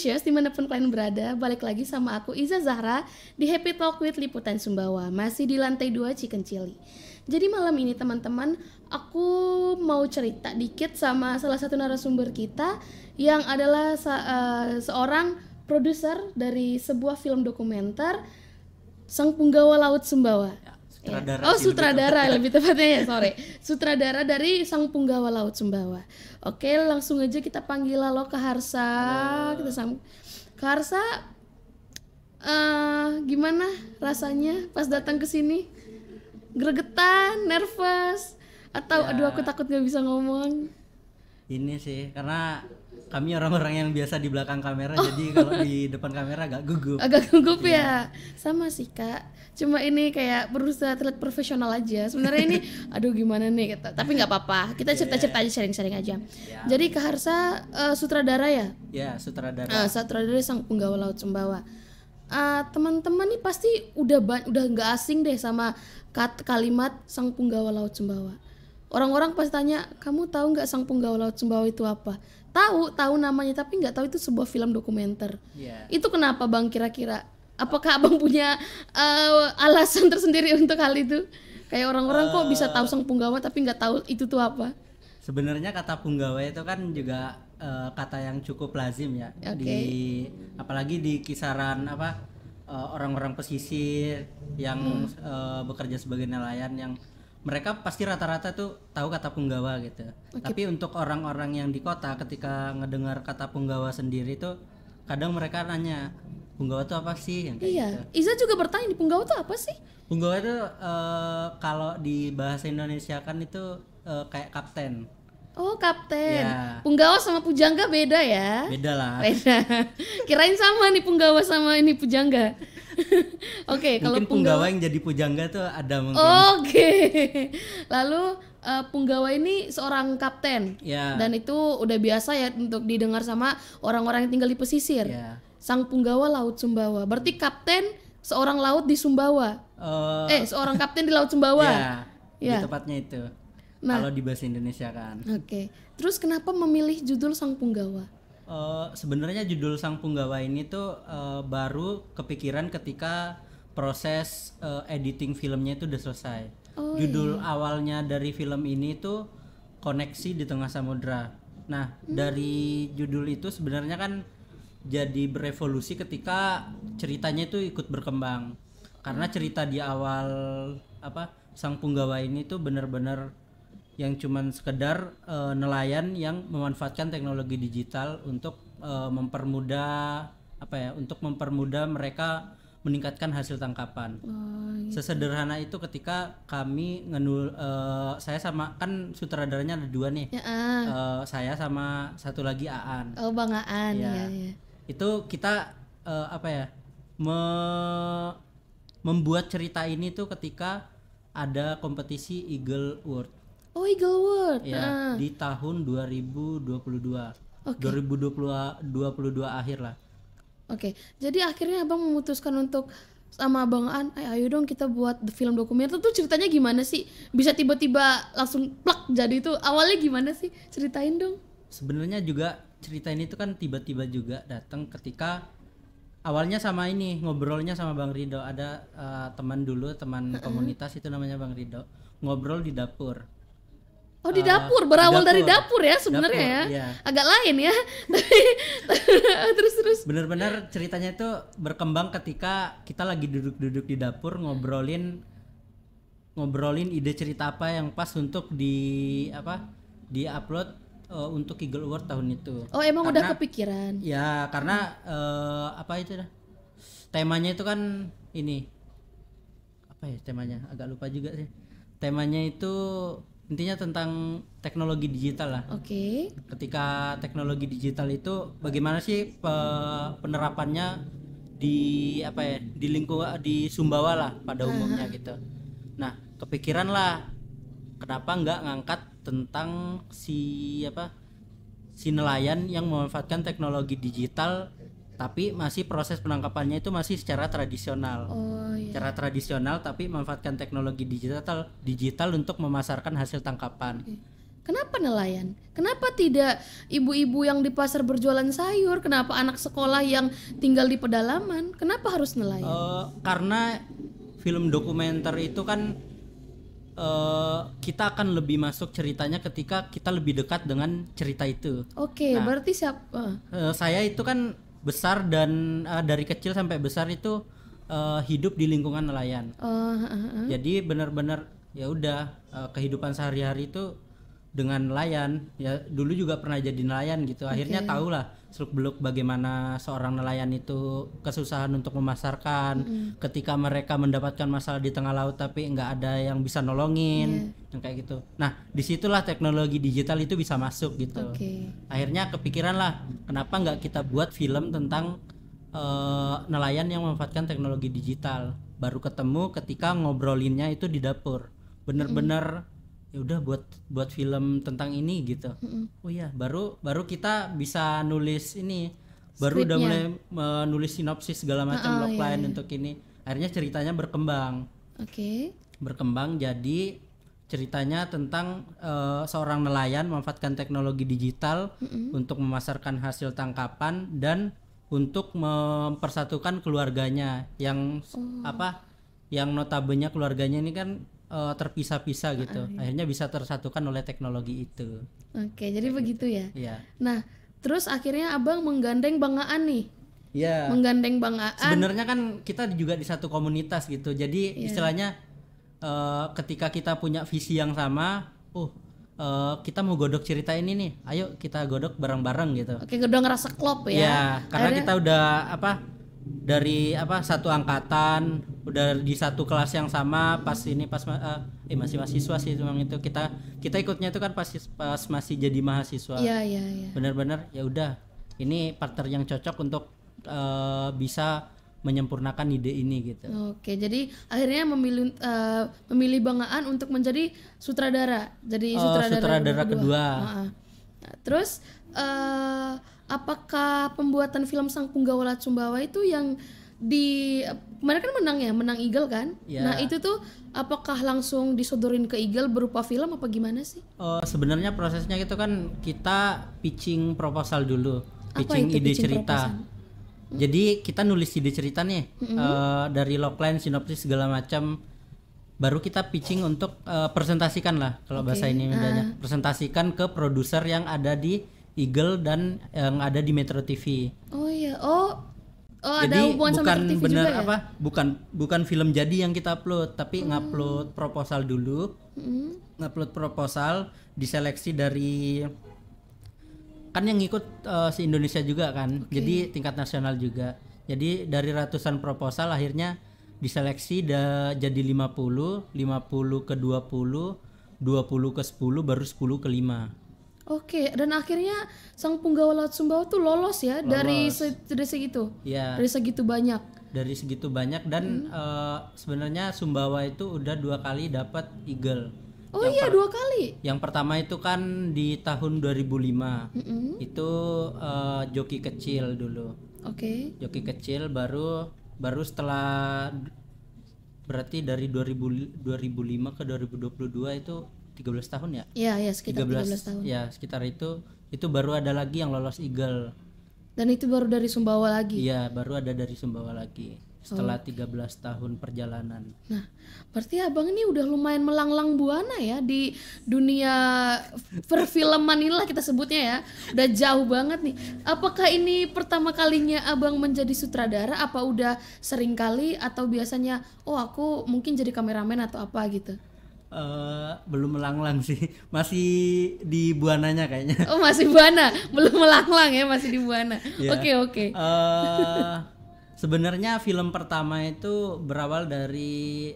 Ambitious dimanapun kalian berada, balik lagi sama aku Iza Zahra di Happy Talk with Liputan Sumbawa, masih di lantai 2 Chicken Chili. Jadi malam ini teman-teman, aku mau cerita dikit sama salah satu narasumber kita yang adalah seorang produser dari sebuah film dokumenter Sang Punggawa Laut Sumbawa. Sutradara. Sutradara lebih tepatnya ya, sorry. Sutradara dari Sang Punggawa Laut Sumbawa. Oke, langsung aja kita panggil lo ke Harsa. Ke Harsa, gimana rasanya pas datang ke sini? Gregetan, nervous, atau aduh aku takut gak bisa ngomong? Ini sih karena kami orang-orang yang biasa di belakang kamera, jadi kalau di depan kamera agak gugup. Agak gugup ya. Sama sih Kak. Cuma ini kayak berusaha terlihat profesional aja. Sebenarnya ini aduh gimana nih gitu. Tapi nggak apa-apa. Kita cerita-cerita aja, sharing-sharing aja. Jadi Kak Harsa sutradara ya? Ya, sutradara. Sutradara Sang Punggawa Laut Sumbawa. Teman-teman nih pasti udah nggak asing deh sama kalimat Sang Punggawa Laut Sumbawa. Orang-orang pasti tanya, kamu tahu nggak Sang Punggawa Laut Sumbawa itu apa? Tahu namanya, tapi nggak tahu itu sebuah film dokumenter. Itu kenapa Bang kira-kira? Apakah Abang punya alasan tersendiri untuk hal itu? Kayak orang-orang kok bisa tahu Sang Punggawa tapi nggak tahu itu tuh apa? Sebenarnya kata punggawa itu kan juga kata yang cukup lazim ya. Apalagi di kisaran orang-orang pesisir yang bekerja sebagai nelayan, yang mereka pasti rata-rata tuh tahu kata punggawa gitu. Tapi untuk orang-orang yang di kota ketika ngedengar kata punggawa sendiri tuh kadang mereka nanya, punggawa itu apa sih? Yang kayak gitu. Iza juga bertanya, di punggawa itu apa sih? Punggawa itu kalau di bahasa Indonesia kan itu kayak kapten. Oh, kapten. Ya. Punggawa sama pujangga beda ya? Beda lah. Beda. Kirain sama nih punggawa sama ini pujangga. Oke, kalau punggawa yang jadi pujangga tuh ada mungkin. Oke. Lalu punggawa ini seorang kapten. Dan itu udah biasa ya untuk didengar sama orang-orang yang tinggal di pesisir. Sang Punggawa Laut Sumbawa. Berarti kapten seorang laut di Sumbawa. Seorang kapten di Laut Sumbawa. Di tepatnya itu. Kalau di bahasa Indonesia kan. Oke. Terus kenapa memilih judul Sang Punggawa? Sebenarnya judul Sang Punggawa ini tuh baru kepikiran ketika proses editing filmnya itu udah selesai. Judul awalnya dari film ini tuh Koneksi di Tengah Samudra. Nah, dari judul itu sebenarnya kan jadi berevolusi ketika ceritanya itu ikut berkembang. Karena cerita di awal Sang Punggawa ini tuh benar-benar yang cuman sekedar nelayan yang memanfaatkan teknologi digital untuk mempermudah mereka meningkatkan hasil tangkapan. Sesederhana itu ketika kami saya sama kan sutradaranya ada dua nih. Saya sama satu lagi Aan. Oh, Bang Aan. Ya. Itu kita membuat cerita ini tuh ketika ada kompetisi Eagle Award. Oh, Eagle Award. Di tahun 2022. 2022 akhir lah. Oke. Jadi akhirnya Abang memutuskan untuk sama Bang Aan, ayo dong kita buat film dokumenter. Tuh ceritanya gimana sih? Bisa tiba-tiba langsung plak jadi itu. Awalnya gimana sih? Ceritain dong. Sebenarnya juga cerita ini tuh kan tiba-tiba juga datang ketika awalnya sama ini, ngobrolnya sama Bang Rido. Ada teman komunitas itu namanya Bang Rido. Ngobrol di dapur. Oh, di dapur, berawal dari dapur ya sebenarnya ya. Iya. Agak lain ya. Terus. Bener-bener ceritanya itu berkembang ketika kita lagi duduk-duduk di dapur ngobrolin ide cerita apa yang pas untuk di-upload untuk Eagle Award tahun itu. Oh, emang udah kepikiran? Ya, karena temanya itu kan ini. Apa ya temanya? Agak lupa juga sih. Temanya itu intinya tentang teknologi digital lah. Ketika teknologi digital itu bagaimana sih penerapannya di di Sumbawa lah pada umumnya gitu. Nah, kepikiran lah kenapa nggak ngangkat tentang si nelayan yang memanfaatkan teknologi digital tapi masih proses penangkapannya itu masih secara tradisional. Cara tradisional tapi memanfaatkan teknologi digital untuk memasarkan hasil tangkapan. Kenapa nelayan? Kenapa tidak ibu-ibu yang di pasar berjualan sayur? Kenapa anak sekolah yang tinggal di pedalaman? Kenapa harus nelayan? Karena film dokumenter itu kan kita akan lebih masuk ceritanya ketika kita lebih dekat dengan cerita itu. Oke, berarti siapa? Saya itu kan besar dan dari kecil sampai besar itu hidup di lingkungan nelayan. Jadi benar-benar ya udah kehidupan sehari-hari itu dengan nelayan. Ya dulu juga pernah jadi nelayan gitu. Akhirnya tahulah seluk-beluk bagaimana seorang nelayan itu kesusahan untuk memasarkan, ketika mereka mendapatkan masalah di tengah laut tapi nggak ada yang bisa nolongin, yang kayak gitu. Nah disitulah teknologi digital itu bisa masuk gitu. Akhirnya kepikiran lah, kenapa nggak kita buat film tentang nelayan yang memanfaatkan teknologi digital. Baru ketemu ketika ngobrolinnya itu di dapur, bener-bener ya udah buat film tentang ini gitu. Oh iya, baru kita bisa nulis ini, baru udah mulai menulis sinopsis segala macam logline untuk ini. Akhirnya ceritanya berkembang. Berkembang jadi ceritanya tentang seorang nelayan memanfaatkan teknologi digital untuk memasarkan hasil tangkapan dan untuk mempersatukan keluarganya yang yang notabene keluarganya ini kan terpisah-pisah gitu. Akhirnya bisa tersatukan oleh teknologi itu. Oke, jadi begitu ya. Iya. Nah, terus akhirnya Abang menggandeng Bang Aan nih. Iya. Menggandeng Bang Aan. Sebenarnya kan kita juga di satu komunitas gitu. Jadi istilahnya ketika kita punya visi yang sama, kita mau godok cerita ini nih. Ayo kita godok bareng-bareng gitu. Oke, udah ngerasa klop ya. Iya, karena kita udah dari satu angkatan, udah di satu kelas yang sama masih mahasiswa sih memang itu kita ikutnya itu kan pas masih jadi mahasiswa. Iya. Benar-benar ya udah ini partner yang cocok untuk bisa menyempurnakan ide ini gitu. Oke, jadi akhirnya memilih Bang Aan untuk menjadi sutradara. Jadi sutradara kedua. Nah, terus apakah pembuatan film Sang Punggawa Laut Sumbawa itu yang kemarin kan menang Eagle kan? Ya. Nah itu tuh apakah langsung disodorin ke Eagle berupa film apa gimana sih? Sebenarnya prosesnya itu kan kita pitching proposal dulu, pitching ide cerita. Jadi kita nulis ide cerita nih dari logline, sinopsis segala macam. Baru kita pitching untuk presentasikan lah kalau bahasa ini bedanya. Presentasikan ke produser yang ada di Eagle dan yang ada di Metro TV. Oh iya. Jadi ada hubungan sama Metro TV bener juga ya? bukan film jadi yang kita upload, tapi ngupload proposal dulu. Ngupload proposal, diseleksi dari kan yang ngikut se-Indonesia juga kan. Jadi tingkat nasional juga. Jadi dari ratusan proposal akhirnya diseleksi jadi 50 ke 20 ke 10 baru 10 ke 5. Oke, dan akhirnya Sang Punggawa Laut Sumbawa tuh lolos ya. Dari segitu. Iya. Dari segitu banyak. Dari segitu banyak dan sebenarnya Sumbawa itu udah 2 kali dapat Eagle. Oh iya, 2 kali. Yang pertama itu kan di tahun 2005. Itu joki kecil dulu. Joki kecil baru setelah berarti dari 2005 ke 2022 itu 13 tahun ya? Iya, sekitar 13 tahun. Ya, sekitar itu baru ada lagi yang lolos Eagle. Dan itu baru dari Sumbawa lagi? Iya, baru ada dari Sumbawa lagi setelah 13 tahun perjalanan. Nah, berarti Abang ini udah lumayan melanglang buana ya di dunia perfilman inilah kita sebutnya ya. Udah jauh banget nih. Apakah ini pertama kalinya Abang menjadi sutradara? Apa udah sering kali atau biasanya aku mungkin jadi kameramen atau apa gitu? Belum melanglang sih, masih di buananya kayaknya. Oh masih buana, belum melanglang ya, masih di buana. Oke. Sebenarnya film pertama itu berawal dari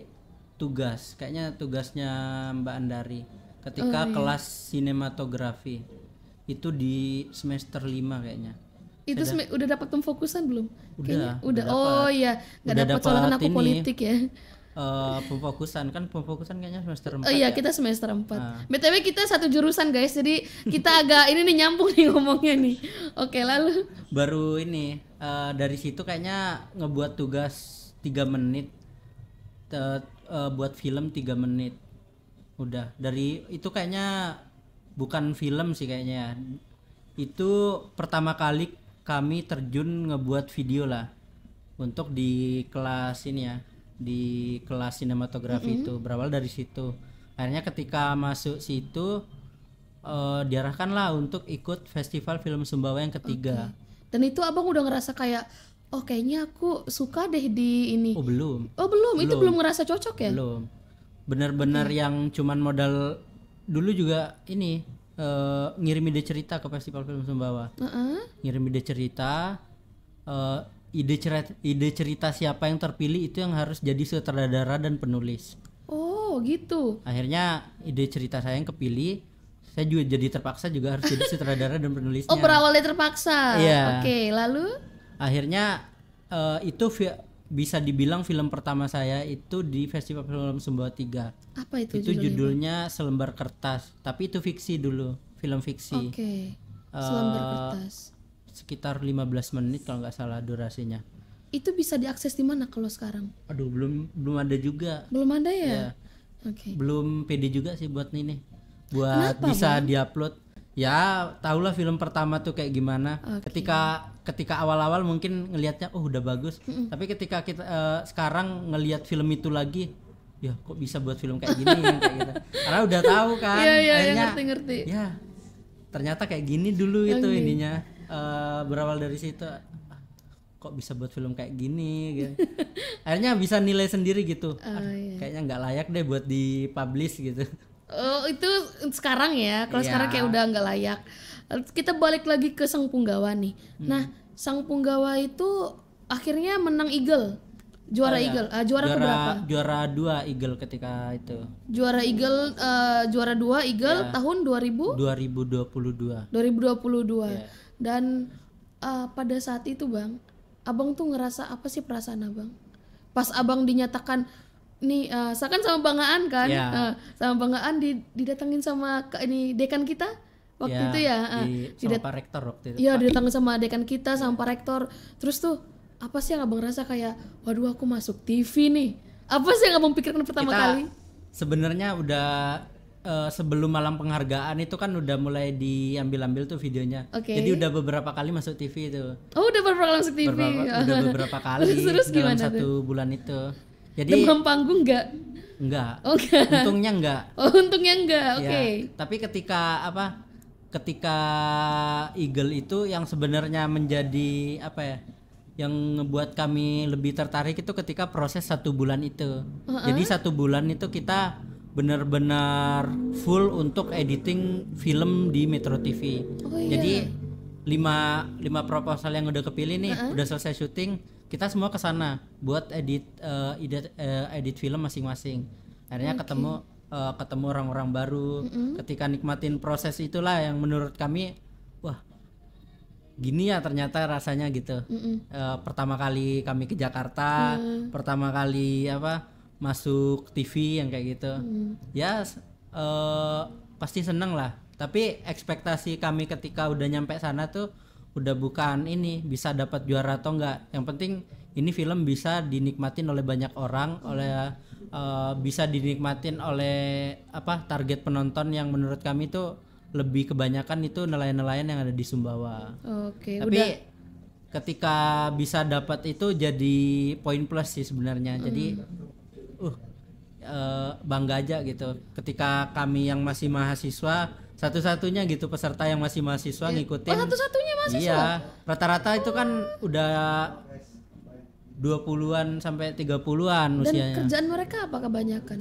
kayaknya tugasnya Mbak Andari ketika kelas sinematografi itu di semester 5 kayaknya. Itu udah dapat pemfokusan belum? Udah. Oh iya, nggak dapat soalnya aku politik ya. Pemfokusan kayaknya semester 4. Oh iya, kita semester 4. BTW kita satu jurusan guys, jadi kita agak ini nih nyambung nih ngomongnya nih. Oke, lalu baru ini dari situ kayaknya ngebuat tugas 3 menit buat film 3 menit. Udah, dari itu kayaknya bukan film sih kayaknya ya. Itu pertama kali kami terjun ngebuat video lah untuk di kelas ini ya, di kelas sinematografi itu berawal dari situ. Akhirnya ketika masuk situ diarahkan lah untuk ikut festival film Sumbawa yang ketiga. Dan itu abang udah ngerasa kayak oh kayaknya aku suka deh di ini. Oh belum. Itu belum ngerasa cocok ya? Belum. Benar-benar yang cuman modal dulu juga ini ngirim ide cerita ke festival film Sumbawa. Ngirim ide cerita, ide cerita siapa yang terpilih itu yang harus jadi sutradara dan penulis. Oh gitu. Akhirnya ide cerita saya yang kepilih, saya juga jadi terpaksa juga harus jadi sutradara dan penulisnya. Oh berawalnya terpaksa. Iya. Oke, lalu? Akhirnya itu bisa dibilang film pertama saya itu di Festival Film Sumbawa 3. Apa itu? Itu judulnya Selembar Kertas, tapi itu fiksi dulu, film fiksi. Oke. Selembar Kertas. Sekitar 15 menit kalau nggak salah durasinya. Itu bisa diakses di mana kalau sekarang? Aduh, belum ada juga. Belum ada ya? Ya. Oke. Belum pede juga sih buat ini. Buat Kenapa, bisa diupload. Ya, tahulah film pertama tuh kayak gimana. Ketika awal-awal mungkin ngelihatnya oh udah bagus. Tapi ketika kita sekarang ngelihat film itu lagi, ya kok bisa buat film kayak gini kayak gitu. Karena udah tahu kan. Iya, ngerti. Ya, ternyata kayak gini dulu itu ininya. Berawal dari situ kok bisa buat film kayak gini gitu. Akhirnya bisa nilai sendiri gitu. Kayaknya nggak layak deh buat dipublish gitu. Oh itu sekarang ya. Kalau sekarang kayak udah nggak layak. Kita balik lagi ke Sang Punggawa nih. Nah Sang Punggawa itu akhirnya menang Eagle, juara Eagle. Juara keberapa? Juara 2 Eagle ketika itu. Juara Eagle, juara 2 Eagle tahun 2022. Dan pada saat itu bang, abang tuh ngerasa apa sih perasaan abang? Pas abang dinyatakan nih, seakan sama Bang Aan kan, sama Bang Aan didatangin sama ini dekan kita waktu itu ya, sama Pak Rektor waktu itu. Iya didatangin sama dekan kita sama Pak Rektor. Terus tuh apa sih yang abang rasa kayak, waduh aku masuk TV nih? Apa sih yang abang pikirkan pertama kali? Sebenarnya udah sebelum malam penghargaan itu kan udah mulai diambil tuh videonya. Jadi udah beberapa kali masuk TV itu. Oh udah beberapa kali masuk TV. Udah beberapa kali terus dalam gimana satu tuh? bulan itu. Jadi demam panggung enggak? Enggak. Oh, enggak. Untungnya enggak. Oh untungnya enggak. Oke. Tapi ketika Eagle itu yang sebenarnya menjadi apa ya? Yang ngebuat kami lebih tertarik itu ketika proses 1 bulan itu. Jadi 1 bulan itu kita benar-benar full untuk editing film di Metro TV. Jadi 5 proposal yang udah kepilih nih, udah selesai syuting, kita semua ke sana buat edit film masing-masing. Akhirnya ketemu orang-orang baru. Ketika nikmatin proses itulah yang menurut kami, wah gini ya ternyata rasanya gitu. Pertama kali kami ke Jakarta, pertama kali masuk TV yang kayak gitu. Ya pasti seneng lah. Tapi ekspektasi kami ketika udah nyampe sana tuh udah bukan ini bisa dapat juara atau enggak. Yang penting ini film bisa dinikmatin oleh banyak orang, bisa dinikmatin oleh target penonton yang menurut kami tuh lebih kebanyakan itu nelayan-nelayan yang ada di Sumbawa. Tapi ketika bisa dapat itu jadi poin plus sih sebenarnya. Jadi bangga aja gitu. Ketika kami yang masih mahasiswa satu-satunya gitu peserta yang masih mahasiswa ngikutin. Oh satu-satunya mahasiswa? Iya. Rata-rata itu kan udah 20-an sampai 30-an usianya. Dan kerjaan mereka apa kebanyakan?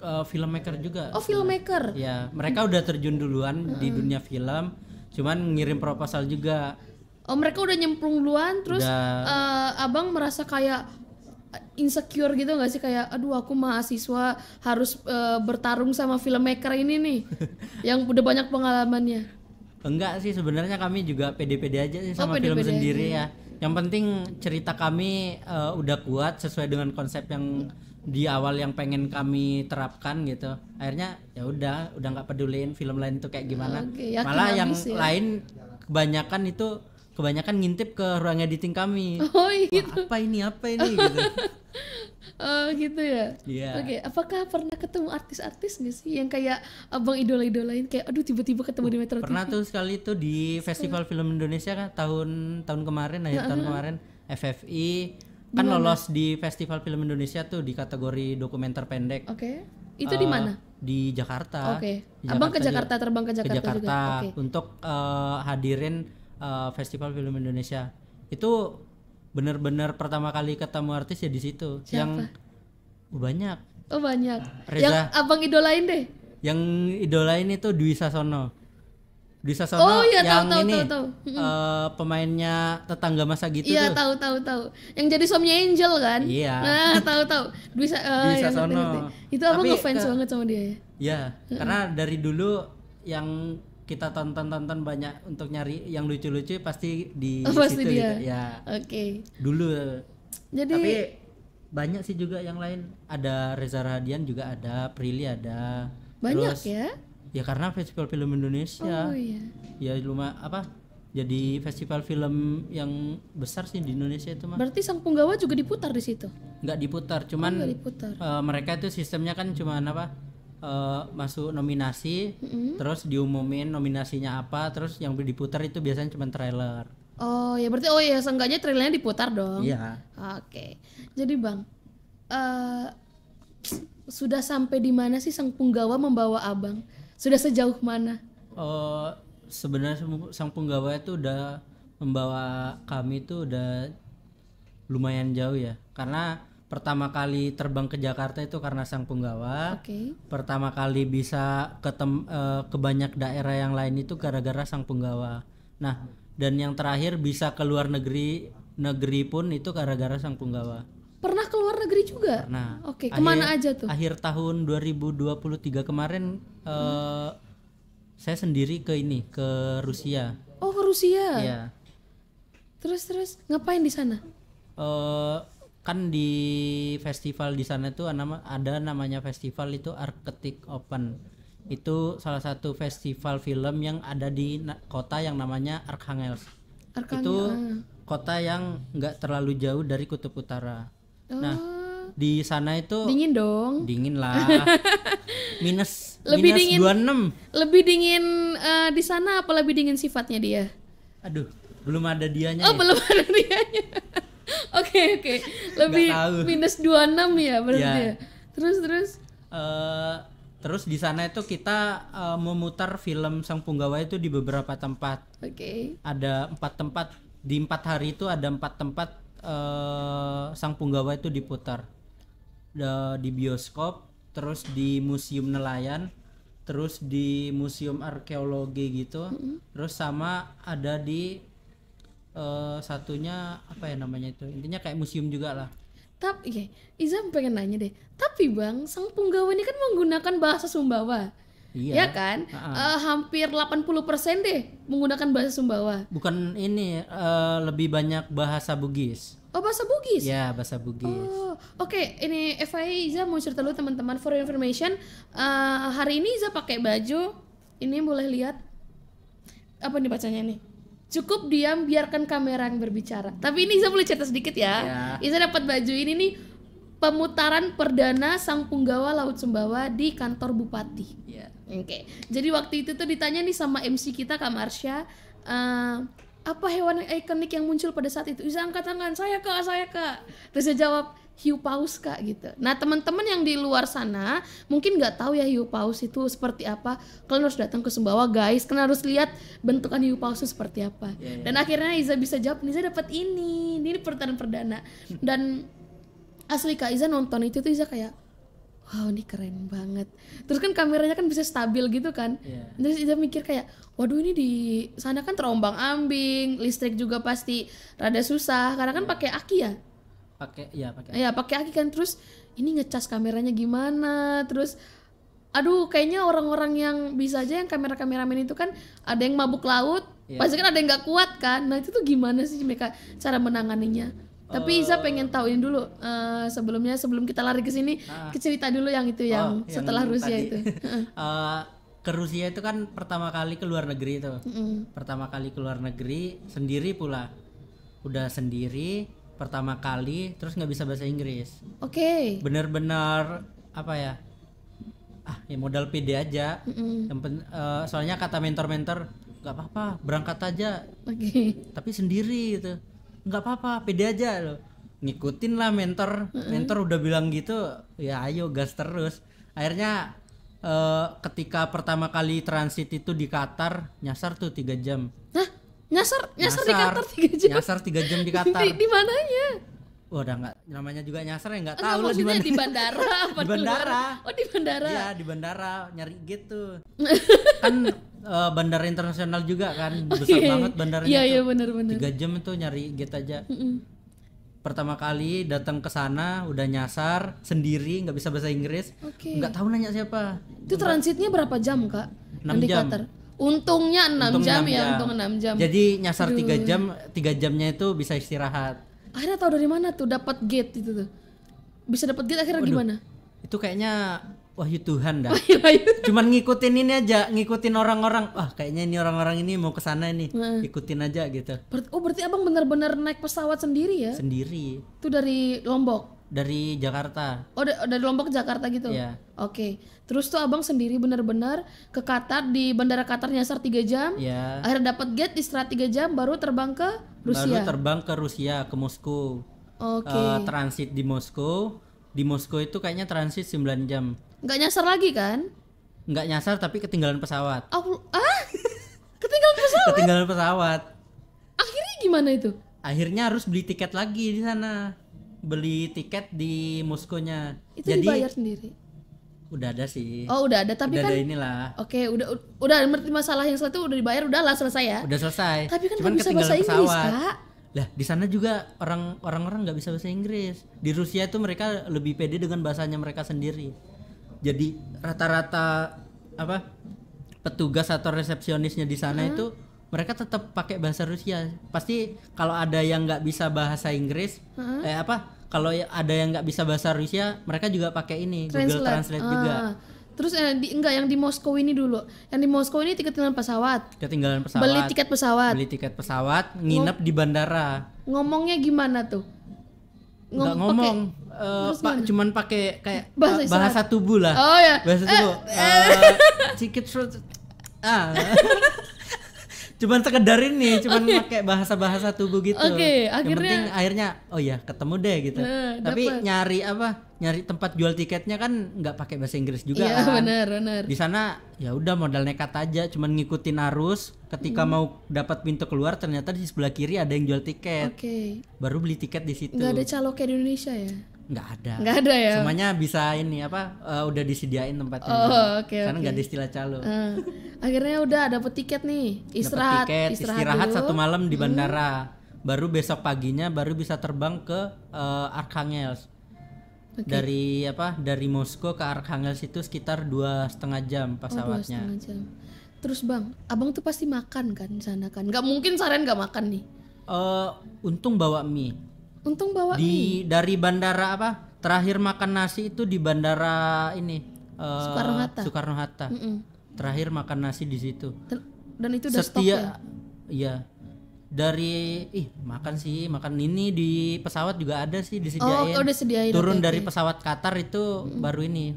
Filmmaker juga. Oh filmmaker? Ya mereka udah terjun duluan di dunia film, cuman ngirim proposal juga. Oh mereka udah nyemplung duluan, terus abang merasa kayak insecure gitu nggak sih, kayak aduh aku mahasiswa harus bertarung sama filmmaker ini nih yang udah banyak pengalamannya. Enggak sih sebenarnya kami juga pede-pede aja sih sama film sendiri ya. Yang penting cerita kami udah kuat sesuai dengan konsep yang di awal yang pengen kami terapkan gitu. Akhirnya ya udah nggak peduliin film lain itu kayak gimana. Malah yang lain kebanyakan itu kebanyakan ngintip ke ruang editing kami. Oh gitu. Wah, apa ini gitu. Oh gitu ya. Iya. Oke, apakah pernah ketemu artis-artis nggak sih yang kayak abang idola-idolain kayak aduh tiba-tiba ketemu di Metro Pernah TV? tuh sekali tuh di Festival Film Indonesia kan tahun kemarin, akhir tahun kemarin, FFI kan lolos di Festival Film Indonesia tuh di kategori dokumenter pendek. Oke. Itu di mana? Di Jakarta. Oke. Di Abang ke Jakarta Jakarta, terbang ke Jakarta juga. Oke. untuk hadirin Festival Film Indonesia. Itu bener-bener pertama kali ketemu artis ya di situ. Siapa? Yang banyak. Oh banyak. Reza. Yang abang idolain deh. Yang idolain itu Dwi Sasono. Dwi Sasono Oh iya, yang tahu, ini tahu. pemainnya tetangga masa gitu Iya, tuh. tahu. Yang jadi suaminya Angel kan? Iya. Nah, tahu. Dwi Dwi Sasono. ngerti. Itu abang Tapi ngefans banget sama dia ya. Ya, karena dari dulu yang kita tonton banyak untuk nyari yang lucu-lucu pasti di Pasti situ dia. gitu. Ya. Oke. Dulu. Jadi Tapi banyak sih juga yang lain. Ada Reza Rahadian juga ada, Prilly ada. banyak Terus, ya. Ya karena Festival Film Indonesia. Oh iya. Ya jadi festival film yang besar sih di Indonesia itu mah. Berarti Sang Punggawa juga diputar di situ. Nggak diputar, cuman Nggak diputar. mereka itu sistemnya kan cuman masuk nominasi, terus diumumin nominasinya apa, terus yang diputar itu biasanya cuma trailer. Oh ya berarti seenggaknya trailernya diputar dong. Iya. Oke. Jadi Bang, sudah sampai di mana sih Sang Punggawa membawa Abang? Sudah sejauh mana? Sebenarnya Sang Punggawa itu udah membawa kami itu udah lumayan jauh ya, karena pertama kali terbang ke Jakarta itu karena Sang Punggawa. Oke. Pertama kali bisa ke banyak daerah yang lain itu gara-gara Sang Punggawa. Nah, dan yang terakhir bisa ke luar negeri pun itu gara-gara Sang Punggawa. Pernah ke luar negeri juga? Nah, Oke, kemana aja tuh? Akhir tahun 2023 kemarin saya sendiri ke Rusia. Oh, ke Rusia. Iya. Terus ngapain di sana? Kan di festival di sana itu ada namanya festival itu Arctic Open. Itu salah satu festival film yang ada di kota yang namanya Arkhangelsk. Itu kota yang nggak terlalu jauh dari Kutub Utara. Nah, di sana itu dingin dong. Dingin lah. minus dingin 26. Lebih dingin di sana apa lebih dingin sifatnya dia? Aduh, belum ada dianya. Belum ada dianya. Oke. Lebih minus 26 ya berarti ya. Terus terus di sana itu kita memutar film Sang Punggawa itu di beberapa tempat. Oke. Ada 4 tempat. Di 4 hari itu ada 4 tempat Sang Punggawa itu diputar. Di bioskop, terus di Museum Nelayan, terus di Museum Arkeologi gitu. Terus sama ada di satunya apa ya namanya itu, intinya kayak museum juga lah. Tapi Iza pengen nanya deh, tapi Bang, Sang Punggawa ini kan menggunakan bahasa Sumbawa. Iya. Ya kan? Hampir 80% deh menggunakan bahasa Sumbawa. Bukan ini, lebih banyak bahasa Bugis. Oh, bahasa Bugis? Ya, bahasa Bugis. Oh, oke. Ini FYI Iza mau cerita dulu teman-teman, for information. Hari ini Iza pakai baju, ini boleh lihat. Apa nih bacanya nih? Cukup diam, biarkan kamera yang berbicara. Tapi ini Iza boleh cerita sedikit ya. Iza dapat baju ini nih, pemutaran perdana Sang Punggawa Laut Sumbawa di kantor Bupati. Oke. Jadi waktu itu tuh ditanya nih sama MC kita Kak Marsha, apa hewan ikonik yang muncul pada saat itu? Iza angkat tangan, saya kak. Terus dia jawab, hiu paus kak gitu. Nah teman-teman yang di luar sana mungkin nggak tahu ya hiu paus itu seperti apa. Kalian harus datang ke Sumbawa guys, kalian harus lihat bentukan hiu paus itu seperti apa. Dan akhirnya Iza bisa jawab, Iza dapat ini pertanyaan perdana. Dan asli Kak Iza nonton itu tuh Iza kayak, wow ini keren banget. Terus kan kameranya kan bisa stabil gitu kan. Terus Iza mikir kayak, waduh ini di sana kan terombang ambing, listrik juga pasti rada susah karena kan pakai aki ya. Pakai aki kan. Terus ini ngecas kameranya gimana? Terus aduh kayaknya orang-orang yang bisa aja yang kameramen itu kan ada yang mabuk laut, pasti kan ada yang nggak kuat kan. Nah itu tuh gimana sih mereka cara menanganinya? Tapi Iza pengen tahuin dulu sebelum kita lari ke sini, cerita dulu yang itu yang setelah Rusia itu. ke Rusia itu kan pertama kali ke luar negeri itu. Pertama kali ke luar negeri sendiri pula. Udah sendiri pertama kali terus nggak bisa bahasa Inggris. Oke. Bener-bener apa ya? Ya modal pede aja. Soalnya kata mentor-mentor nggak apa-apa, berangkat aja. Oke. Tapi sendiri gitu. Nggak apa-apa, pede aja loh. Ngikutin lah mentor. Mentor udah bilang gitu, ya ayo gas terus. Akhirnya ketika pertama kali transit itu di Qatar, nyasar tuh 3 jam. Hah? Nyasar di Qatar 3 jam? Nyasar 3 jam di Qatar. Di mananya? Wah, udah nggak, namanya juga nyasar ya nggak tahu Enggak, lah di mana. maksudnya di bandara apa Di bandara. Oh, di bandara. Iya, di bandara nyari gate tuh. Kan bandara internasional juga kan, besar banget bandaranya. Iya, benar-benar. 3 jam itu nyari gate aja. Pertama kali datang ke sana udah nyasar sendiri, nggak bisa bahasa Inggris, nggak tahu nanya siapa. Itu transitnya berapa jam, Kak? 6 di jam. Qatar. Untungnya 6 jam ya, untung 6 jam. Jadi nyasar 3 jam, 3 jamnya itu bisa istirahat. Akhirnya tahu dari mana tuh dapat gate itu tuh? Bisa dapat gate akhirnya gimana? Itu kayaknya wahyu Tuhan dah. Wahyu. Cuman ngikutin ini aja, ngikutin orang-orang. Kayaknya ini orang-orang ini mau ke sana nih. Ikutin aja gitu. Berarti Abang benar-benar naik pesawat sendiri ya? Sendiri. Itu dari Lombok. Dari Jakarta. Oh, dari Lombok ke Jakarta gitu. Iya. Oke. Terus tuh Abang sendiri benar-benar ke Qatar, di bandara Qatar nyasar 3 jam. Iya. Akhirnya dapat gate, istirahat 3 jam baru terbang ke Rusia. Baru terbang ke Rusia, ke Moskow. Oke. Transit di Moskow. Di Moskow itu kayaknya transit 9 jam. Nggak nyasar lagi kan? Nggak nyasar tapi ketinggalan pesawat. Ketinggalan pesawat? Ketinggalan pesawat. Akhirnya gimana itu? Akhirnya harus beli tiket lagi di sana. Beli tiket di Moskow-nya. Itu jadi dibayar sendiri? Udah ada sih. Oh, udah ada, tapi udah kan ada inilah. Oke, udah berarti masalah yang satu udah dibayar, udahlah selesai ya. Udah selesai. Tapi kan cuman bisa bahasa Inggris, Kak. Lah, di sana juga orang-orang nggak bisa bahasa Inggris. Di Rusia itu mereka lebih pede dengan bahasanya mereka sendiri. Jadi rata-rata petugas atau resepsionisnya di sana itu mereka tetap pakai bahasa Rusia. Pasti kalau ada yang nggak bisa bahasa Inggris, kalau ada yang nggak bisa bahasa Rusia, mereka juga pakai ini Google Translate juga. Terus yang di Moskow ini dulu. Yang di Moskow ini ketinggalan pesawat. Beli tiket pesawat, nginep di bandara. Ngomongnya gimana tuh? Nggak ngomong. Cuman pakai kayak bahasa tubuh lah. Oh ya. Bahasa tubuh. Sedikit cuman sekedar ini, pakai bahasa tubuh gitu. Oke, yang penting akhirnya ketemu deh gitu. Tapi dapet. nyari tempat jual tiketnya kan nggak pakai bahasa Inggris juga. Iya, kan. benar. Di sana ya udah modal nekat aja, cuman ngikutin arus. Ketika mau dapat pintu keluar ternyata di sebelah kiri ada yang jual tiket. Baru beli tiket di situ. Nggak ada calo kayak di Indonesia ya? Nggak ada ya. Semuanya bisa ini udah disediain tempatnya. Karena nggak ada istilah calo. Akhirnya udah dapet tiket nih, istirahat 1 malam di bandara. Baru besok paginya baru bisa terbang ke Arkhangelsk. Dari Moskow ke Arkhangelsk itu sekitar 2,5 jam pesawatnya. 2,5 jam. Terus Bang, Abang tuh pasti makan kan di sana kan? Nggak mungkin seharian nggak makan nih. Untung bawa mie. Dari bandara terakhir makan nasi itu di bandara ini Soekarno-Hatta. Terakhir makan nasi di situ. Dan itu udah stok ya? Iya. Makan ini di pesawat juga ada sih disediain. Udah sediain. Turun dari pesawat Qatar itu baru ini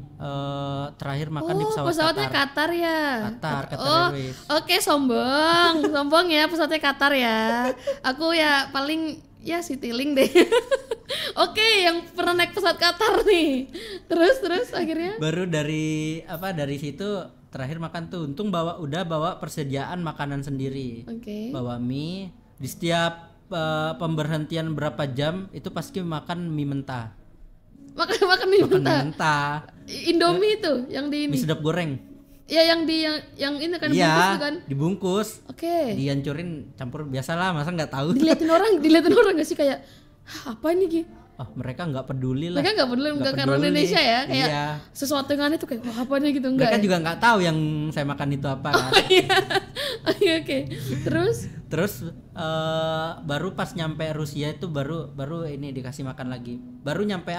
terakhir makan di pesawat pesawatnya Qatar ya. Qatar Airways. Oke, sombong ya pesawatnya Qatar ya. Aku ya paling Citylink deh. Oke, yang pernah naik pesawat Qatar nih. Terus akhirnya baru dari situ terakhir makan tuh. Untung udah bawa persediaan makanan sendiri. Bawa mie. Di setiap pemberhentian berapa jam itu pasti makan mie mentah. Makan mie mentah. Indomie itu yang di ini. Mie sedap goreng. Ya yang ini kan dibungkus tuh kan. Dibungkus. Dihancurin campur biasalah, masa nggak tahu. Diliatin orang nggak sih kayak apa ini Gi? Mereka nggak peduli lah. Mereka nggak peduli karena Indonesia ya kayak sesuatu yang aneh tuh kayak apa nih gitu enggak. Mereka juga nggak tahu yang saya makan itu apa kan. Oke. Terus baru pas nyampe Rusia itu baru ini dikasih makan lagi. Baru nyampe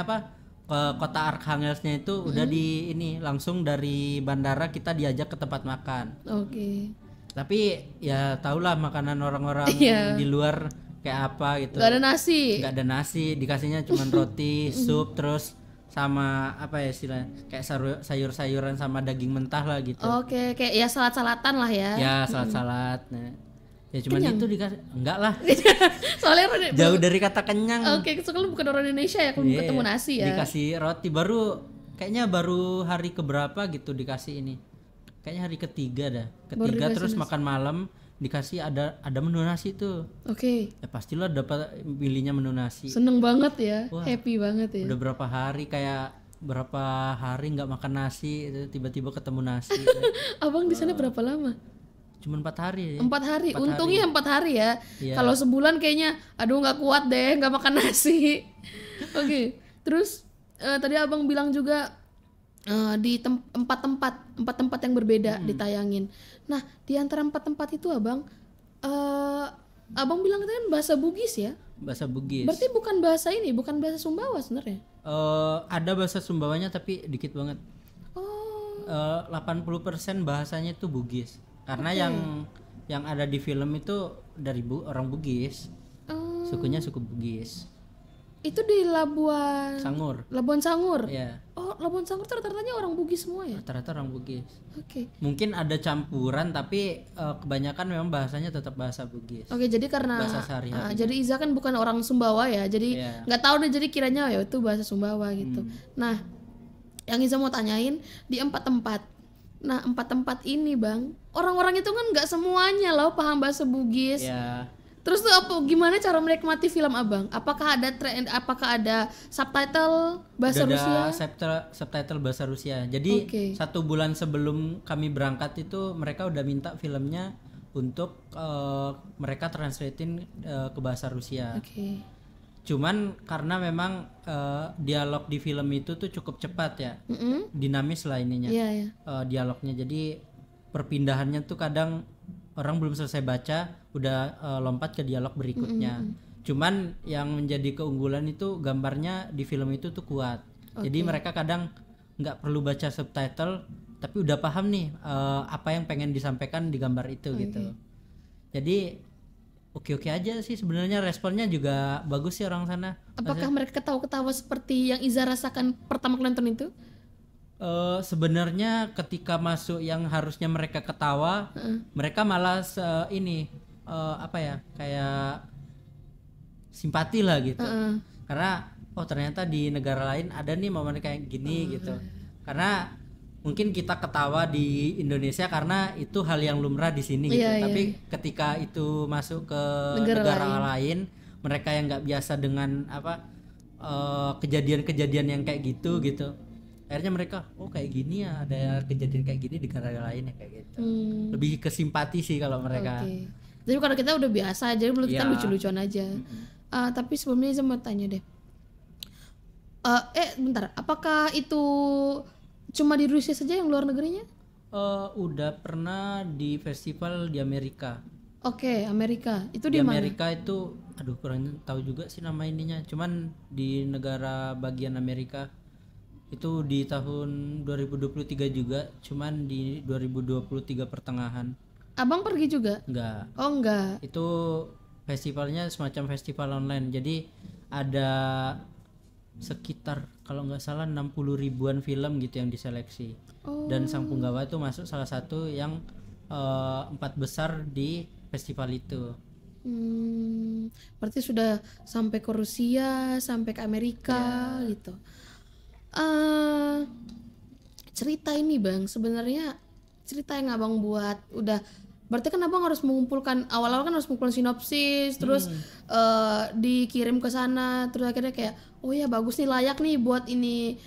ke kota Arkhangelsnya itu udah di ini langsung dari bandara kita diajak ke tempat makan. Oke. Tapi ya tahulah makanan orang-orang di luar kayak apa gitu. Gak ada nasi. Gak ada nasi, dikasihnya cuma roti, sup, terus sama apa ya istilahnya kayak sayur-sayuran sama daging mentah lah gitu. Oke, kayak ya salad-salatan lah ya. Ya salad-salad. Nah, ya cuma itu dikasih enggak lah. Soalnya jauh dari kata kenyang. Oke, soalnya bukan orang Indonesia ya, kalau ketemu nasi ya. Dikasih roti kayaknya baru hari keberapa gitu dikasih ini. Kayaknya hari ketiga dah. Ketiga terus makan malam dikasih ada menu nasi tuh. Oke. Ya pastilah dapat pilihnya menu nasi. Seneng banget ya. Wah, happy banget ya. Udah berapa hari nggak makan nasi, tiba-tiba ketemu nasi. Abang di sana berapa lama? Cuma 4 hari ya. 4 hari. Untungnya 4 hari ya. Kalau sebulan kayaknya aduh nggak kuat deh nggak makan nasi. Oke. Terus tadi abang bilang juga di empat tempat yang berbeda ditayangin. Nah, di antara 4 tempat itu abang bilang kan bahasa Bugis ya? Bahasa Bugis. Berarti bukan bahasa Sumbawa sebenarnya? Ada bahasa Sumbawanya tapi dikit banget. 80% bahasanya itu Bugis. Karena yang ada di film itu dari orang Bugis. Sukunya suku Bugis. Itu di Labuan Sangur. Iya. Oh, Labuan Sangur rata-ratanya orang Bugis semua ya? Rata-rata orang Bugis. Oke. Mungkin ada campuran tapi kebanyakan memang bahasanya tetap bahasa Bugis. Oke, jadi karena bahasa sehari-hari. Jadi Iza kan bukan orang Sumbawa ya. Jadi nggak tahu deh, jadi kiranya ya itu bahasa Sumbawa gitu. Nah, yang Iza mau tanyain di 4 tempat. Nah, 4 tempat ini, Bang, orang-orang itu kan nggak semuanya loh paham bahasa Bugis. Iya. Terus tuh gimana cara menikmati film abang? Apakah ada subtitle bahasa Rusia? Subtitle bahasa Rusia. Jadi 1 bulan sebelum kami berangkat itu mereka udah minta filmnya untuk mereka translatein ke bahasa Rusia. Cuman karena memang dialog di film itu tuh cukup cepat ya, dinamis lah ininya, dialognya. Jadi perpindahannya tuh kadang orang belum selesai baca udah lompat ke dialog berikutnya. Cuman yang menjadi keunggulan itu gambarnya di film itu tuh kuat. Jadi mereka kadang nggak perlu baca subtitle tapi udah paham nih apa yang pengen disampaikan di gambar itu gitu. Jadi oke aja sih sebenarnya, responnya juga bagus sih orang sana. Apakah mereka ketawa-ketawa seperti yang Iza rasakan pertama kali nonton itu? Sebenarnya ketika masuk yang harusnya mereka ketawa, mereka malah kayak simpati lah gitu. Karena ternyata di negara lain ada nih momen kayak gini gitu. Karena mungkin kita ketawa di Indonesia karena itu hal yang lumrah di sini gitu. Tapi ketika itu masuk ke negara lain, mereka yang nggak biasa dengan kejadian-kejadian yang kayak gitu. Akhirnya mereka kayak gini ya, ada kejadian kayak gini di negara lain ya kayak gitu. Lebih ke simpati sih kalau mereka. Jadi kalau kita udah biasa aja, menurut kita lucu-lucuan aja. Tapi sebelumnya saya mau tanya deh. Bentar, apakah itu cuma di Rusia saja yang luar negerinya? Udah pernah di festival di Amerika. Amerika. Itu di mana? Amerika itu kurang tahu juga sih nama ininya. Cuman di negara bagian Amerika. Itu di tahun 2023 juga, cuman di 2023 pertengahan. Abang pergi juga? Enggak. Enggak. Itu festivalnya semacam festival online. Jadi ada sekitar kalau nggak salah 60 ribuan film gitu yang diseleksi. Dan Sang Punggawa itu masuk salah satu yang 4 besar di festival itu. Berarti sudah sampai ke Rusia, sampai ke Amerika gitu. Cerita ini Bang, sebenarnya cerita yang abang buat udah, berarti kan abang harus mengumpulkan, awal-awal kan harus mengumpulkan sinopsis, terus dikirim ke sana, terus akhirnya kayak bagus nih, layak nih buat ini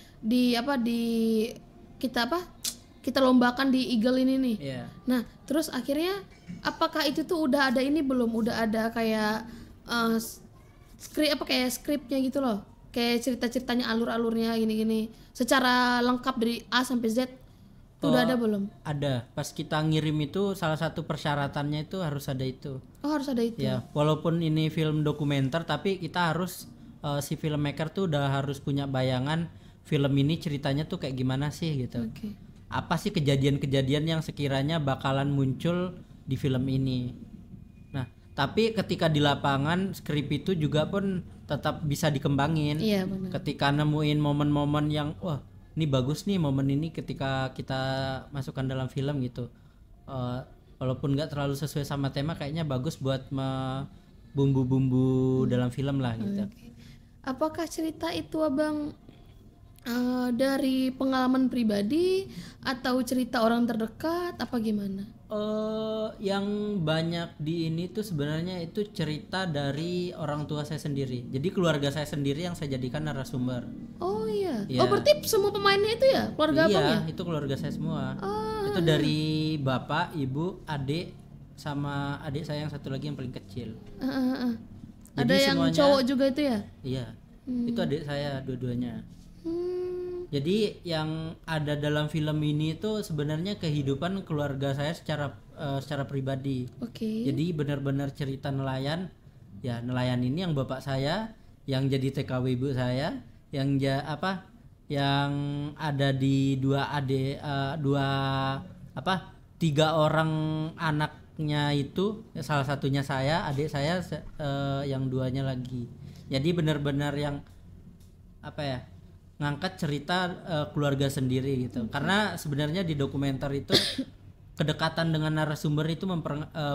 kita lombakan di Eagle ini nih. Nah terus akhirnya apakah itu tuh udah ada ini belum, udah ada kayak skripnya gitu loh, kayak cerita-ceritanya, alur-alurnya gini-gini secara lengkap dari A sampai Z itu udah ada belum? Ada, pas kita ngirim itu salah satu persyaratannya itu harus ada itu. Harus ada itu ya, walaupun ini film dokumenter tapi kita harus si filmmaker tuh udah harus punya bayangan film ini ceritanya tuh kayak gimana sih gitu. Oke. Apa sih kejadian-kejadian yang sekiranya bakalan muncul di film ini. Nah, tapi ketika di lapangan skrip itu juga pun tetap bisa dikembangin. Iya, benar. Ketika nemuin momen-momen yang wah, ini bagus nih momen ini ketika kita masukkan dalam film gitu. Walaupun nggak terlalu sesuai sama tema, kayaknya bagus buat bumbu-bumbu dalam film lah gitu. Oke. Apakah cerita itu Abang dari pengalaman pribadi atau cerita orang terdekat apa gimana? Yang banyak di ini tuh sebenarnya itu cerita dari orang tua saya sendiri. Jadi keluarga saya sendiri yang saya jadikan narasumber. Oh iya. Iya. Oh berarti semua pemainnya itu ya keluarga Abang ya? Iya, itu keluarga saya semua. Itu dari bapak, ibu, adik, sama adik saya yang satu lagi yang paling kecil. Jadi Ada yang semuanya, cowok juga itu ya? Iya, itu adik saya dua-duanya. Hmm. Jadi yang ada dalam film ini itu sebenarnya kehidupan keluarga saya secara pribadi. Oke. Jadi benar-benar cerita nelayan. Ya nelayan ini yang bapak saya, yang jadi TKW ibu saya, yang yang ada di tiga orang anaknya itu, salah satunya saya, adik saya, yang duanya lagi. Jadi benar-benar yang ngangkat cerita keluarga sendiri gitu. Karena sebenarnya di dokumenter itu kedekatan dengan narasumber itu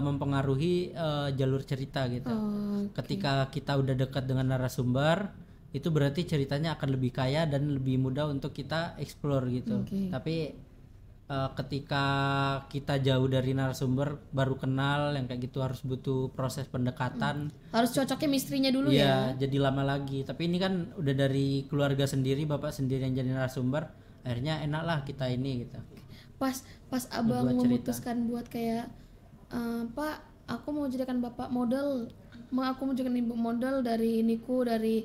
mempengaruhi jalur cerita gitu. Ketika kita udah dekat dengan narasumber, itu berarti ceritanya akan lebih kaya dan lebih mudah untuk kita explore gitu. Tapi ketika kita jauh dari narasumber, baru kenal, yang kayak gitu harus butuh proses pendekatan. Harus cocoknya mistrinya dulu ya. Jadi lama lagi. Tapi ini kan udah dari keluarga sendiri, bapak sendiri yang jadi narasumber, akhirnya enak lah kita ini gitu. Pas Abang memutuskan buat kayak Pak, aku mau jadikan bapak model, aku mau jadikan ibu model dari iniku, dari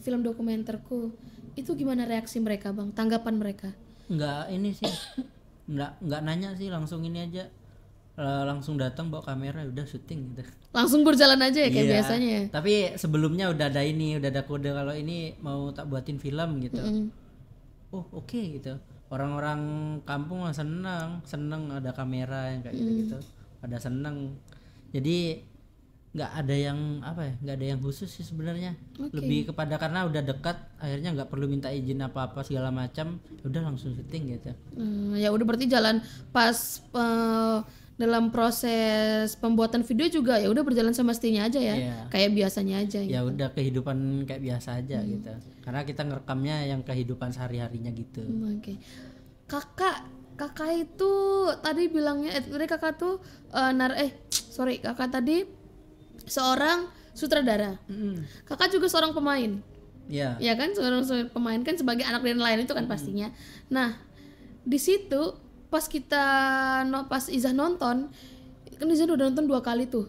film dokumenterku. Itu gimana reaksi mereka Bang? Tanggapan mereka? Enggak ini sih. Enggak nanya sih, langsung ini aja. Langsung datang bawa kamera, udah syuting gitu. Langsung berjalan aja ya kayak biasanya ya. Tapi sebelumnya udah ada kode kalau ini mau tak buatin film gitu. Oh, oke gitu. Orang-orang kampung seneng ada kamera yang kayak gitu. Pada seneng. Jadi nggak ada yang khusus sih sebenarnya. Lebih kepada karena udah dekat, akhirnya nggak perlu minta izin apa-apa segala macam, udah langsung syuting gitu. Ya udah berarti jalan pas dalam proses pembuatan video juga ya udah berjalan semestinya aja ya. Kayak biasanya aja ya gitu. Udah kehidupan kayak biasa aja gitu. Karena kita ngerekamnya yang kehidupan sehari-harinya gitu. Kakak itu tadi bilangnya kakak tuh kakak tadi seorang sutradara. Kakak juga seorang pemain. Ya kan, seorang pemain kan sebagai anak dari nelayan itu kan pastinya. Nah, di situ pas Izah nonton, kan Izah udah nonton 2 kali tuh.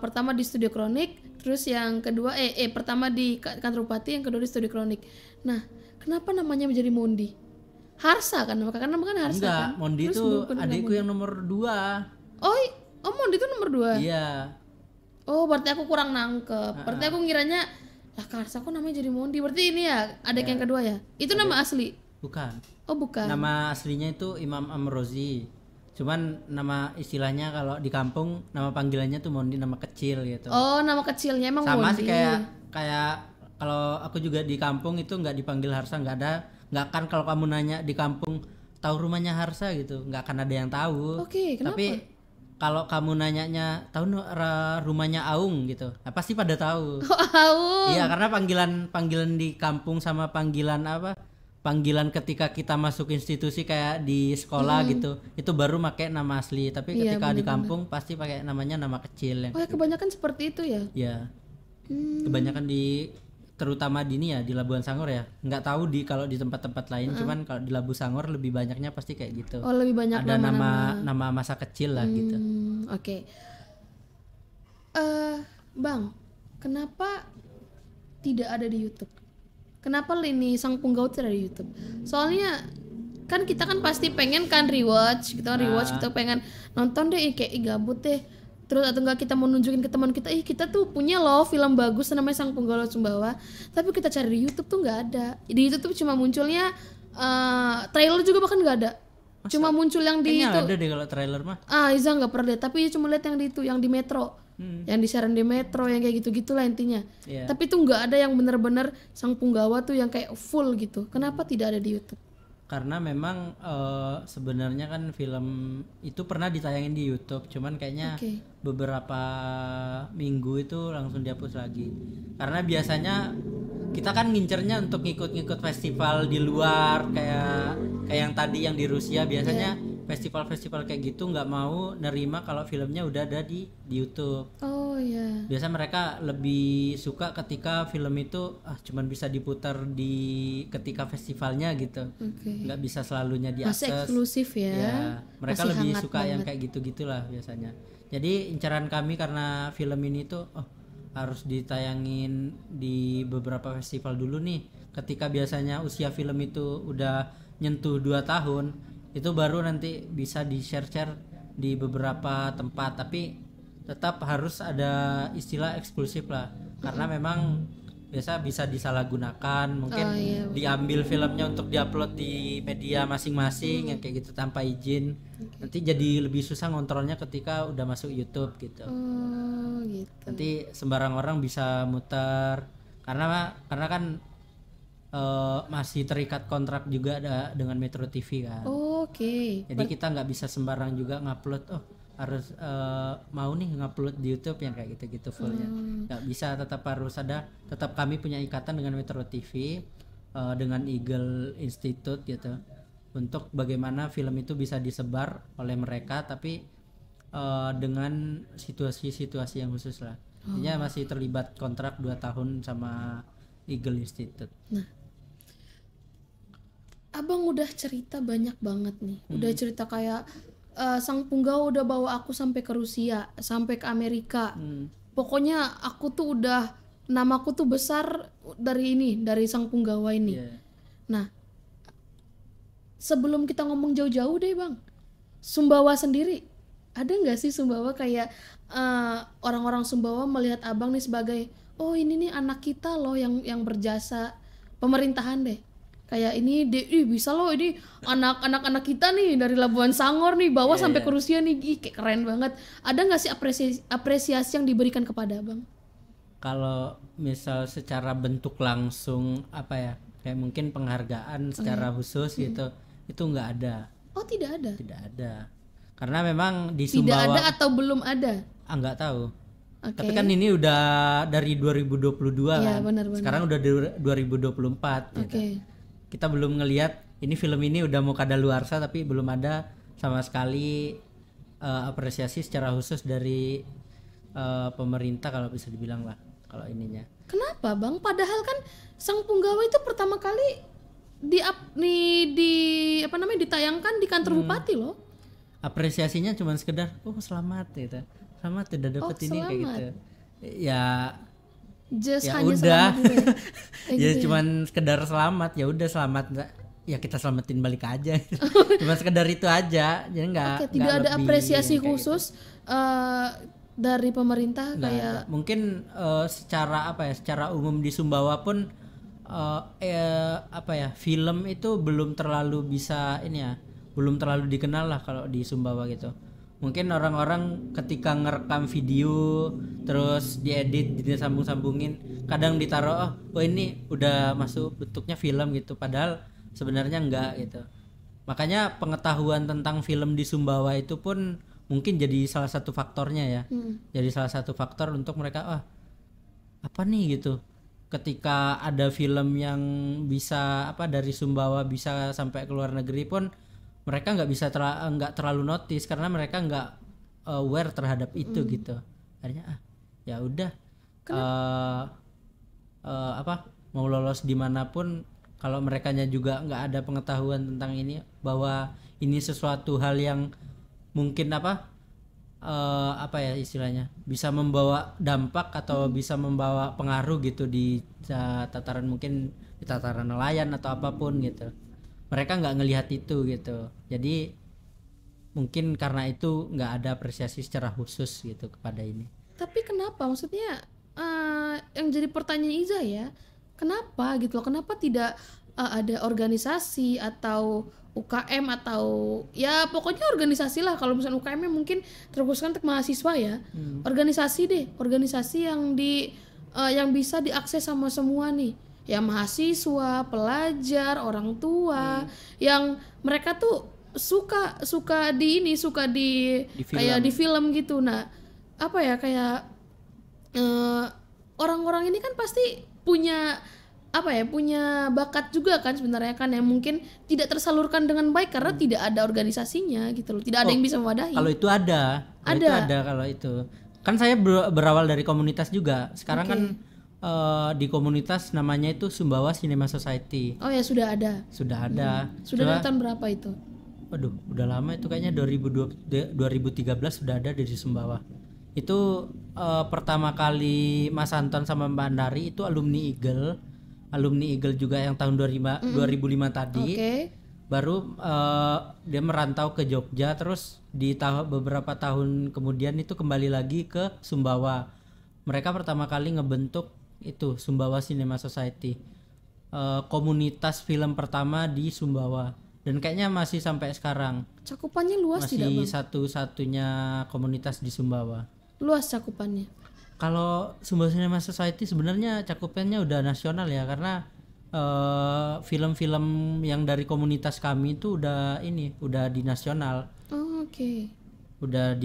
Pertama di Studio Kronik, terus yang kedua pertama di Kantor Bupati, yang kedua di Studio Kronik. Nah, kenapa namanya menjadi Mondi? Harsa kan, karena nama kan Harsa. Enggak, kan? Mondi itu adikku yang nomor 2. Oh Mondi itu nomor 2. Iya. Oh, berarti aku kurang nangkep. Berarti aku ngiranya lah Harsa kok namanya jadi Mondi. Berarti ini ya adik yang kedua ya. Itu nama asli? Bukan. Oh, bukan. Nama aslinya itu Imam Amrozi. Cuman nama istilahnya kalau di kampung nama panggilannya tuh Mondi, nama kecil gitu. Oh, nama kecilnya emang sama Mondi. Sama sih kayak kalau aku juga di kampung itu nggak dipanggil Harsa, nggak akan kalau kamu nanya di kampung tahu rumahnya Harsa gitu, nggak akan ada yang tahu. Oke, kenapa? Tapi kalau kamu nanyanya tahu rumahnya Aung gitu, pasti pada tahu. Oh, Aung. Iya, karena panggilan di kampung sama panggilan ketika kita masuk institusi kayak di sekolah gitu, itu baru pakai nama asli. Tapi ketika di kampung pasti pakai namanya nama kecil. Oh ya, kebanyakan seperti itu ya? Iya. Kebanyakan terutama di ini ya, di Labuan Sangor ya. Nggak tahu kalau di tempat-tempat lain, cuman kalau di Labuan Sangor lebih banyaknya pasti kayak gitu. Oh, lebih banyak ada nama masa kecil lah gitu. Oke. Bang, kenapa tidak ada di YouTube? Kenapa ini Sang Punggawa tidak ada di YouTube? Soalnya kan kita kan pasti pengen kan rewatch, kita pengen nonton deh kayak gabut deh. terus atau enggak kita mau nunjukin ke teman kita, kita tuh punya loh film bagus namanya Sang Punggawa Laut Sumbawa, tapi kita cari di YouTube tuh nggak ada. Di YouTube tuh cuma munculnya trailer juga bahkan nggak ada. Masa? Cuma muncul yang di kayaknya itu. Ada deh kalau trailer mah. Iza nggak pernah lihat, tapi cuma lihat yang di itu, yang di Metro. Yang disiaran di Metro, yang kayak gitu-gitulah intinya. Tapi tuh nggak ada yang bener-bener Sang Punggawa tuh yang kayak full gitu. Kenapa tidak ada di YouTube? Karena memang sebenarnya kan film itu pernah ditayangin di YouTube, cuman kayaknya beberapa minggu itu langsung dihapus lagi. Karena biasanya kita kan ngincernya untuk ngikut-ngikut festival di luar, kayak yang tadi yang di Rusia biasanya. Festival-festival kayak gitu nggak mau nerima kalau filmnya udah ada di YouTube. Oh iya. Biasa mereka lebih suka ketika film itu cuman bisa diputar di ketika festivalnya gitu. Nggak bisa selalunya diakses. Masih eksklusif ya. Mereka masih lebih suka banget. yang kayak gitu-gitulah biasanya. Jadi incaran kami karena film ini tuh harus ditayangin di beberapa festival dulu nih. Ketika biasanya usia film itu udah nyentuh 2 tahun, itu baru nanti bisa di-share di beberapa tempat, tapi tetap harus ada istilah eksklusif lah, karena memang biasa bisa disalahgunakan, mungkin diambil filmnya untuk diupload di media masing-masing yang kayak gitu tanpa izin. Nanti jadi lebih susah ngontrolnya ketika udah masuk YouTube gitu. Gitu. Nanti sembarang orang bisa muter karena kan masih terikat kontrak juga dengan Metro TV kan. Jadi kita nggak bisa sembarang juga ngupload. Harus mau nih ngupload di YouTube yang kayak gitu-gitu fullnya. Nggak bisa, tetap kami punya ikatan dengan Metro TV, dengan Eagle Institute gitu, untuk bagaimana film itu bisa disebar oleh mereka, tapi dengan situasi-situasi yang khusus lah. Intinya masih terlibat kontrak 2 tahun sama Eagle Institute. Nah, Abang udah cerita banyak banget nih. Udah cerita kayak Sang Punggawa udah bawa aku sampai ke Rusia, sampai ke Amerika. Pokoknya aku tuh udah, namaku tuh besar dari Sang Punggawa ini. Nah, sebelum kita ngomong jauh-jauh deh Bang, Sumbawa sendiri, ada nggak sih Sumbawa kayak orang-orang Sumbawa melihat Abang nih sebagai, oh ini nih anak kita loh yang berjasa pemerintahan deh. Kayak ini bisa loh, ini anak-anak kita nih dari Labuan Sangor nih bawa sampai ke Rusia nih, kayak keren banget. Ada nggak sih apresiasi yang diberikan kepada Abang? Kalau misal secara bentuk langsung kayak mungkin penghargaan secara khusus gitu, itu nggak ada. Oh tidak ada? Tidak ada, karena memang di Sumbawa tidak ada atau belum ada? Nggak tahu. Tapi kan ini udah dari 2022 kan. Benar. Sekarang udah 2024 gitu. Kita belum ngelihat ini film ini udah mau kadaluarsa, tapi belum ada sama sekali apresiasi secara khusus dari pemerintah kalau bisa dibilang lah kalau ininya. Kenapa Bang? Padahal kan Sang Punggawa itu pertama kali ditayangkan di kantor bupati loh. Apresiasinya cuma sekedar selamat gitu. Selamat udah dapet ini kayak gitu. Ya hanya udah. Ya cuman sekedar selamat, ya udah selamat, ya kita selamatin balik aja. Cuma sekedar itu aja. Jadi tidak ada apresiasi khusus gitu. Dari pemerintah kayak ada. Mungkin secara umum di Sumbawa pun film itu belum terlalu belum terlalu dikenal lah kalau di Sumbawa gitu. Mungkin orang-orang ketika ngerekam video terus diedit, disambung-sambungin, kadang ditaruh ini udah masuk bentuknya film gitu, padahal sebenarnya enggak gitu. Makanya pengetahuan tentang film di Sumbawa itu pun mungkin jadi salah satu faktornya ya. Jadi salah satu faktor untuk mereka apa nih gitu. Ketika ada film yang bisa dari Sumbawa bisa sampai ke luar negeri pun mereka nggak terlalu notice karena mereka nggak aware terhadap itu gitu. Akhirnya ya udah mau lolos dimanapun kalau merekanya juga nggak ada pengetahuan tentang ini, bahwa ini sesuatu hal yang mungkin istilahnya bisa membawa dampak atau bisa membawa pengaruh gitu di tataran, mungkin di tataran nelayan atau apapun gitu. Mereka nggak ngelihat itu gitu. Jadi mungkin karena itu nggak ada apresiasi secara khusus gitu kepada ini. Tapi kenapa? Maksudnya yang jadi pertanyaan Iza ya, kenapa gitu loh? Kenapa tidak ada organisasi atau UKM atau ya pokoknya organisasi lah. Kalau misalnya UKM mungkin terkhususkan untuk mahasiswa ya. Organisasi deh, organisasi yang bisa diakses sama semua nih. Ya mahasiswa, pelajar, orang tua yang mereka tuh suka di kayak di film gitu. Nah, apa ya kayak orang-orang ini kan pasti punya punya bakat juga kan sebenarnya kan yang mungkin tidak tersalurkan dengan baik karena tidak ada organisasinya gitu loh, tidak ada yang bisa mewadahi. Kalau itu ada kalau itu kan saya berawal dari komunitas juga. Sekarang kan di komunitas namanya itu Sumbawa Cinema Society. Oh ya sudah ada. Sudah dari tahun berapa itu? Waduh, udah lama itu kayaknya 2013 sudah ada di Sumbawa. Itu pertama kali Mas Anton sama Mbak Andari itu alumni Eagle juga yang tahun 2005 tadi. Baru dia merantau ke Jogja, terus di beberapa tahun kemudian itu kembali lagi ke Sumbawa. Mereka pertama kali ngebentuk itu Sumbawa Cinema Society, komunitas film pertama di Sumbawa, dan kayaknya masih sampai sekarang. Cakupannya luas tidak, Bang? Masih satu-satunya komunitas di Sumbawa. Luas cakupannya. Kalau Sumbawa Cinema Society sebenarnya cakupannya udah nasional ya, karena film-film yang dari komunitas kami itu udah di nasional. Udah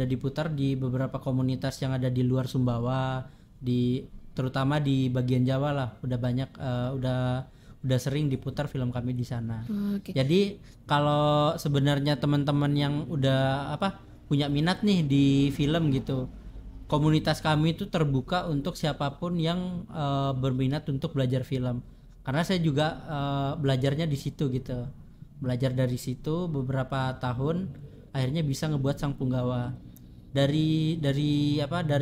diputar di beberapa komunitas yang ada di luar Sumbawa, terutama di bagian Jawa lah. Udah banyak udah sering diputar film kami di sana. Jadi kalau sebenarnya teman-teman yang udah punya minat nih di film gitu, komunitas kami itu terbuka untuk siapapun yang berminat untuk belajar film. Karena saya juga belajarnya di situ gitu. Belajar dari situ beberapa tahun, akhirnya bisa ngebuat Sang Punggawa. Dari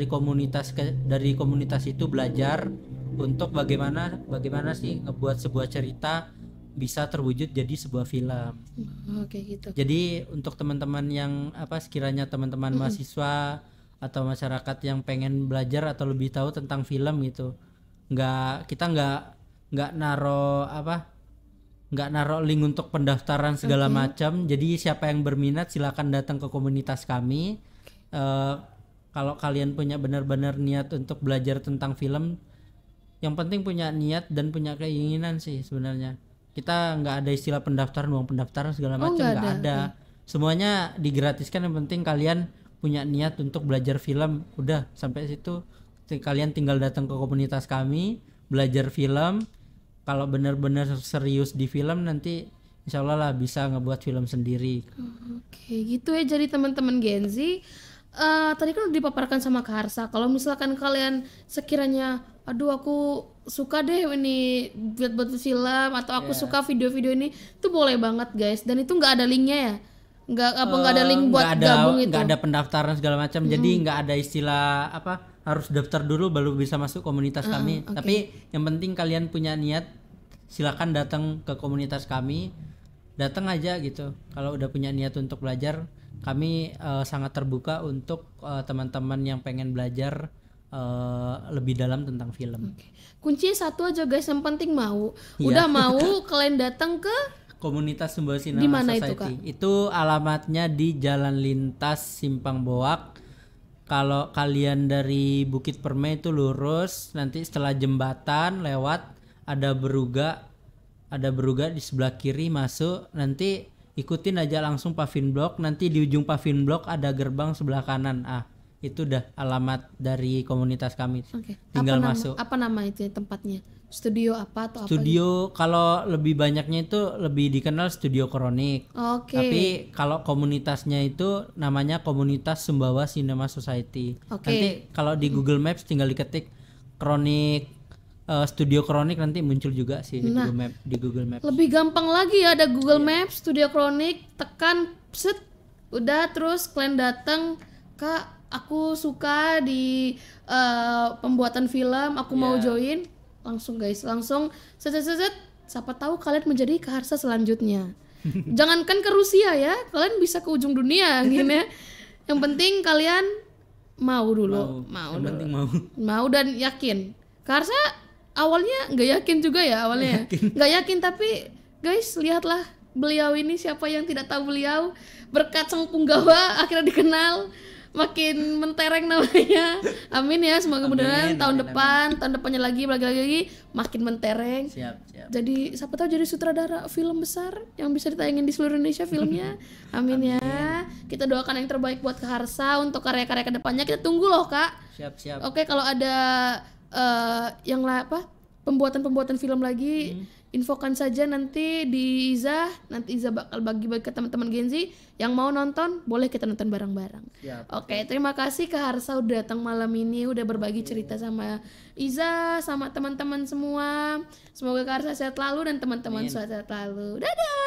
komunitas itu belajar untuk bagaimana sih ngebuat sebuah cerita bisa terwujud jadi sebuah film. Gitu. Jadi untuk teman-teman yang sekiranya teman-teman mahasiswa atau masyarakat yang pengen belajar atau lebih tahu tentang film gitu, kita nggak naro link untuk pendaftaran segala macam. Jadi siapa yang berminat silakan datang ke komunitas kami. Kalau kalian punya benar-benar niat untuk belajar tentang film, yang penting punya niat dan punya keinginan sih sebenarnya. Kita nggak ada istilah uang pendaftaran segala macam, nggak ada. Semuanya digratiskan, yang penting kalian punya niat untuk belajar film, udah sampai situ. Kalian tinggal datang ke komunitas kami, belajar film. Kalau benar-benar serius di film, nanti insya Allah lah bisa ngebuat film sendiri. Gitu ya. Jadi teman-teman Gen Z, tadi kan udah dipaparkan sama Kak Harsa, kalau misalkan kalian sekiranya aduh aku suka deh ini buat film, atau aku suka video-video ini, tuh boleh banget guys, dan itu nggak ada linknya ya. Nggak ada link buat gabung itu. Nggak ada pendaftaran segala macam. Jadi nggak ada istilah harus daftar dulu baru bisa masuk komunitas kami. Tapi yang penting kalian punya niat, silakan datang ke komunitas kami. Datang aja gitu. Kalau udah punya niat untuk belajar, kami sangat terbuka untuk teman-teman yang pengen belajar lebih dalam tentang film. Kuncinya satu aja guys, yang penting mau. Udah mau kalian datang ke komunitas Sumbawa Cinema Society. Itu alamatnya di Jalan Lintas Simpang Boak. Kalau kalian dari Bukit Permai itu lurus, nanti setelah jembatan lewat ada beruga di sebelah kiri masuk, nanti ikutin aja langsung Pavin Blok, nanti di ujung Pavin Blok ada gerbang sebelah kanan. Itu udah alamat dari komunitas kami. Tinggal masuk. Apa nama itu tempatnya? Studio apa atau studio apa? Kalau lebih banyaknya itu lebih dikenal Studio Kronik. Tapi kalau komunitasnya itu namanya Komunitas Sumbawa Cinema Society. Nanti kalau di Google Maps tinggal diketik Kronik, Studio Kronik, nanti muncul juga sih di Google Maps. Lebih gampang lagi ya, ada Google Maps, Studio Kronik, tekan set, udah, terus kalian datang, Kak aku suka di pembuatan film, aku mau join. Langsung guys, langsung set, siapa tahu kalian menjadi Kak Harsa selanjutnya. Jangankan ke Rusia ya, kalian bisa ke ujung dunia gini ya. Yang penting kalian mau dulu, Yang dulu. penting mau Dan yakin. Karsa awalnya nggak yakin juga ya awalnya. Nggak yakin tapi guys lihatlah beliau ini, siapa yang tidak tahu beliau, berkat Sang Punggawa akhirnya dikenal, makin mentereng namanya. Amin ya, semoga mudah-mudahan tahun depannya lagi makin mentereng. Siap. Jadi siapa tahu jadi sutradara film besar yang bisa ditayangin di seluruh Indonesia filmnya. Amin ya. Kita doakan yang terbaik buat Kak Harsa untuk karya-karya kedepannya. Kita tunggu loh Kak. Siap. Oke, kalau ada pembuatan film lagi, infokan saja nanti di Iza. Nanti Iza bakal bagi-bagi ke teman-teman Gen Z yang mau nonton, boleh kita nonton bareng-bareng. Oke, terima kasih Kak Harsa udah datang malam ini, udah berbagi cerita sama Iza, sama teman-teman semua. Semoga Kak Harsa sehat selalu dan teman-teman sehat selalu. Dadah.